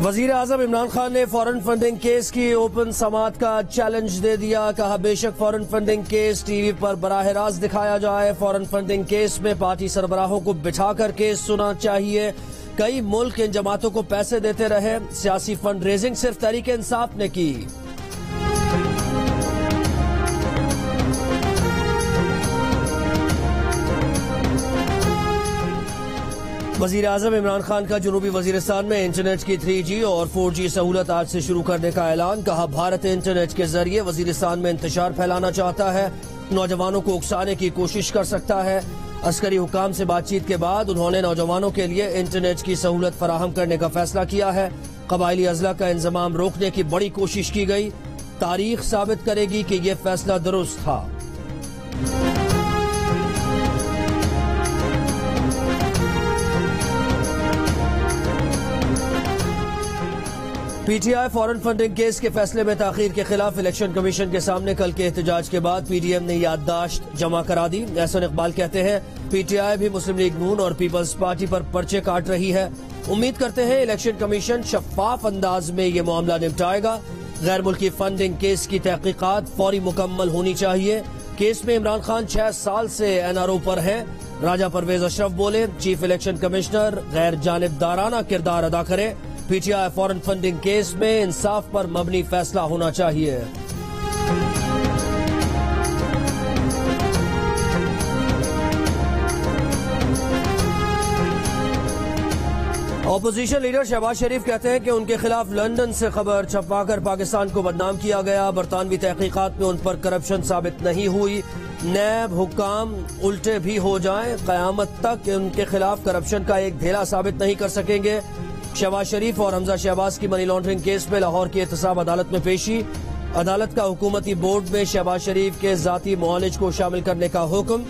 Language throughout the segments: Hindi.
वजीर आजम इमरान खान ने फॉरेन फंडिंग केस की ओपन समाअत का चैलेंज दे दिया। कहा, बेशक फॉरेन फंडिंग केस टीवी पर बराह रास्त दिखाया जाए, फॉरेन फंडिंग केस में पार्टी सरबराहों को बिठाकर केस सुना चाहिए। कई मुल्क इन जमातों को पैसे देते रहे, सियासी फंड रेजिंग सिर्फ तहरीक इंसाफ ने की। वजीर आजम इमरान खान का जनूबी वजीरिस्तान में इंटरनेट की 3G और 4G सहूलत आज से शुरू करने का ऐलान। कहा, भारत इंटरनेट के जरिए वजीरिस्तान में इंतशार फैलाना चाहता है, नौजवानों को उकसाने की कोशिश कर सकता है। अस्करी हुकाम से बातचीत के बाद उन्होंने नौजवानों के लिए इंटरनेट की सहूलत फराहम करने का फैसला किया है। कबायली अजला का इंजमाम रोकने की बड़ी कोशिश की गई, तारीख साबित करेगी कि यह फैसला दुरुस्त था। पीटीआई फॉरेन फंडिंग केस के फैसले में ताखीर के खिलाफ इलेक्शन कमीशन के सामने कल के एहतजाज के बाद पीडीएम ने याददाश्त जमा करा दी। एहसन इकबाल कहते हैं, पीटीआई भी मुस्लिम लीग नून और पीपल्स पार्टी पर पर्चे काट रही है। उम्मीद करते हैं इलेक्शन कमीशन शफाफ अंदाज में ये मामला निपटाएगा। गैर मुल्की फंडिंग केस की तहकीकात फौरी मुकम्मल होनी चाहिए। केस में इमरान खान 6 साल से एनआरओ पर हैं। राजा परवेज अशरफ बोले, चीफ इलेक्शन कमिश्नर गैर जानिबदाराना किरदार अदा करे। पीटीआई फॉरेन फंडिंग केस में इंसाफ पर मबनी फैसला होना चाहिए। ऑपोजिशन लीडर शहबाज शरीफ कहते हैं कि उनके खिलाफ लंदन से खबर छपवाकर पाकिस्तान को बदनाम किया गया। बरतानवी तहकीकात में उन पर करप्शन साबित नहीं हुई। नैब हुक्काम उल्टे भी हो जाएं, कयामत तक उनके खिलाफ करप्शन का एक ढेला साबित नहीं कर सकेंगे। शहबाज शरीफ और हमजा शहबाज की मनी लॉन्ड्रिंग केस में लाहौर की एहतसाब अदालत में पेशी। अदालत का हुकूमती बोर्ड में शहबाज शरीफ के जाती मुआलिज को शामिल करने का हुक्म।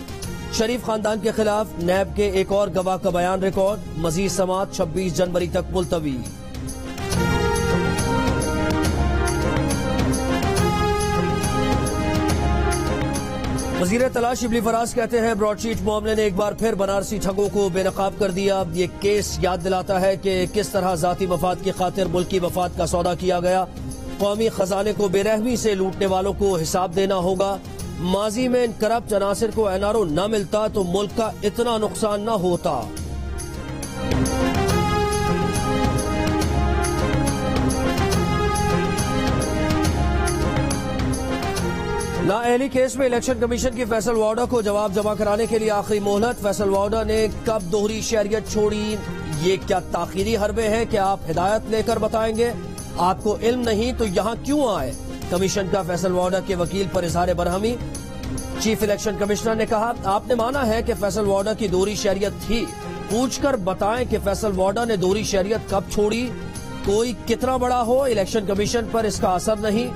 शरीफ खानदान के खिलाफ नैब के एक और गवाह का बयान रिकॉर्ड। मजीद समाअत 26 जनवरी तक मुलतवी। वजीर तलाश शिबली फराज कहते हैं, ब्रॉडशीट मामले ने एक बार फिर बनारसी ठगों को बेनकाब कर दिया। ये केस याद दिलाता है कि किस तरह जाती मफाद की खातिर मुल्की मफाद का सौदा किया गया। कौमी खजाने को बेरहमी से लूटने वालों को हिसाब देना होगा। माजी में इन करप्ट अनासिर को एनआरओ न मिलता तो मुल्क का इतना नुकसान न होता। नाअहली केस में इलेक्शन कमीशन की फैसल वार्डा को जवाब जमा कराने के लिए आखिरी मोहलत। फैसल वार्डा ने कब दोहरी शहरियत छोड़ी, ये क्या ताखीरी हरबे है कि आप हिदायत लेकर बताएंगे? आपको इल्म नहीं तो यहाँ क्यों आए? कमीशन का फैसल वार्डा के वकील पर इजहार बरहमी। चीफ इलेक्शन कमिश्नर ने कहा, आपने माना है कि फैसल वार्डा की दोहरी शहरियत थी, पूछकर बताएं कि फैसल वार्डा ने दोहरी शहरियत कब छोड़ी। कोई कितना बड़ा हो, इलेक्शन कमीशन पर इसका असर नहीं।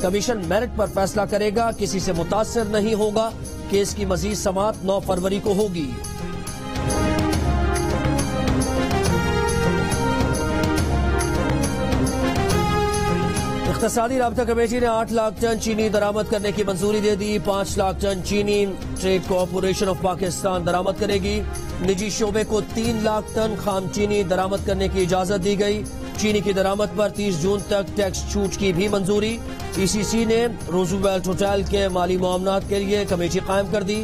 कमीशन मेरिट पर फैसला करेगा, किसी से मुतासिर नहीं होगा। केस की मजीद समाअत 9 फरवरी को होगी। इख्तिसादी राब्ता कमेटी ने 8 लाख टन चीनी दरामद करने की मंजूरी दे दी। 5 लाख टन चीनी ट्रेड कॉरपोरेशन ऑफ पाकिस्तान दरामद करेगी। निजी शोबे को 3 लाख टन खाम चीनी दरामद करने की इजाजत दी गई। चीनी की दरामद पर 30 जून तक टैक्स छूट की भी मंजूरी। ईसीसी ने रोजवेल्ट होटल के माली मामलात के लिए कमेटी कायम कर दी।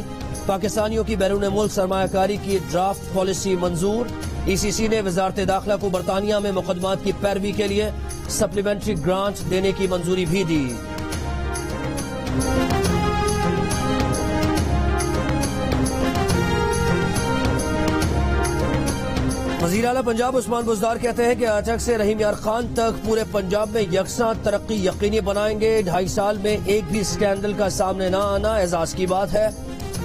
पाकिस्तानियों की बैरून मुल्क सरमायाकारी की ड्राफ्ट पॉलिसी मंजूर। ईसीसी ने वजारत दाखिला को बरतानिया में मुकदमात की पैरवी के लिए सप्लीमेंट्री ग्रांट देने की मंजूरी भी दी। वज़ीर आला पंजाब उस्मान बुज़दार कहते हैं कि अटक से रहीम यार खान तक पूरे पंजाब में यकसा तरक्की यकीनी बनाएंगे। 2.5 साल में एक भी स्कैंडल का सामने न आना एजाज की बात है।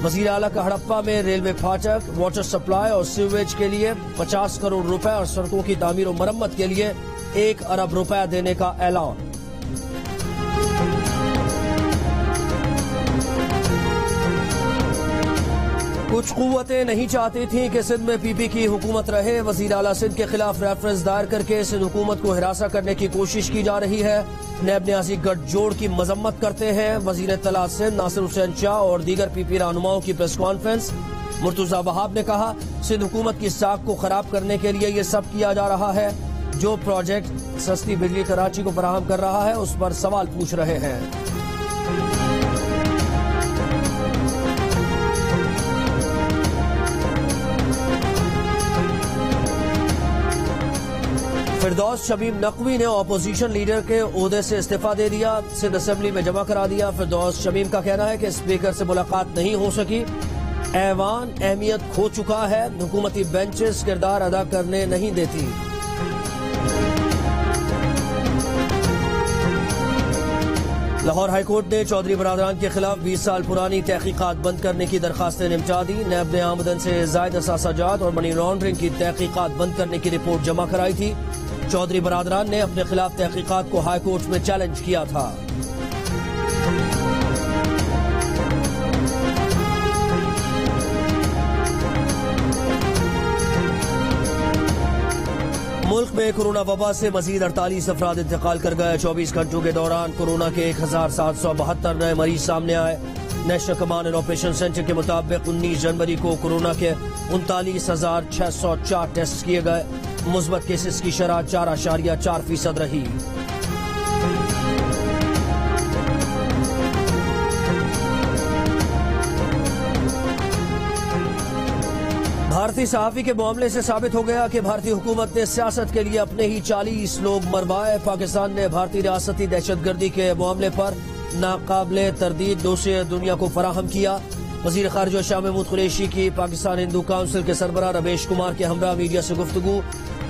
वज़ीर आला का हड़प्पा में रेलवे फाटक, वाटर सप्लाई और सीवेज के लिए 50 करोड़ रुपए और सड़कों की तामीर और मरम्मत के लिए 1 अरब रुपए देने का ऐलान। कुछ कुव्वतें नहीं चाहती थीं कि सिंध में पीपी की हुकूमत रहे। वज़ीर आला सिंध के खिलाफ रेफरेंस दायर करके सिंध हुकूमत को हिरासा करने की कोशिश की जा रही है। नैब न्याजी गठजोड़ की मजम्मत करते हैं। वज़ीर इत्तलात सिंध नासिर हुसैन शाह और दीगर पीपी रहनुमाओं की प्रेस कॉन्फ्रेंस। मुर्तुजा वहाब ने कहा, सिंध हुकूमत की साख को खराब करने के लिए ये सब किया जा रहा है। जो प्रोजेक्ट सस्ती बिजली कराची को फराहम कर रहा है उस पर सवाल पूछ रहे हैं। फिरदौस शमीम नकवी ने अपोजिशन लीडर के ओहदे से इस्तीफा दे दिया, सिंध असेंबली में जमा करा दिया। फिरदौस शमीम का कहना है कि स्पीकर से मुलाकात नहीं हो सकी, ऐवान अहमियत खो चुका है, हुकूमती बेंचेस किरदार अदा करने नहीं देती। लाहौर हाईकोर्ट ने चौधरी बरादरान के खिलाफ 20 साल पुरानी तहकीकात बंद करने की दरखास्तें निपटा दी। नैब ने आमदन से जायद असासाजात और मनी लॉन्ड्रिंग की तहकीकात बंद करने की रिपोर्ट जमा कराई थी। चौधरी बरादरान ने अपने खिलाफ तहकीकात को हाईकोर्ट में चैलेंज किया था। मुल्क में कोरोना वबा से मजीद 48 अफराद इंतकाल कर गए। 24 घंटों के दौरान कोरोना के 1772 नए मरीज सामने आए। National command and operation centre के मुताबिक 19 जनवरी को कोरोना के 39,604 टेस्ट किए गए। मुस्बत केसेस की शरह 4.4% रही। भारतीय सहाफी के मामले से साबित हो गया कि भारतीय हुकूमत ने सियासत के लिए अपने ही 40 लोग मरवाए। पाकिस्तान ने भारतीय रियासती दहशतगर्दी के मामले पर नाकाबिले तरदीद दोषियों दुनिया को फराहम किया। वजीर खारजा शाह महमूद कुरैशी की पाकिस्तान हिंदू काउंसिल के सरबराह रमेश कुमार के हमरा मीडिया से गुफ्तगू।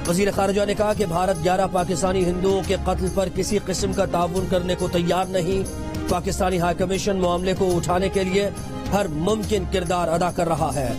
वजीर खारजा ने कहा कि भारत 11 पाकिस्तानी हिंदुओं के कत्ल पर किसी किस्म का ताउन करने को तैयार नहीं। पाकिस्तानी हाई कमीशन मामले को उठाने के लिए हर मुमकिन किरदार अदा कर रहा है।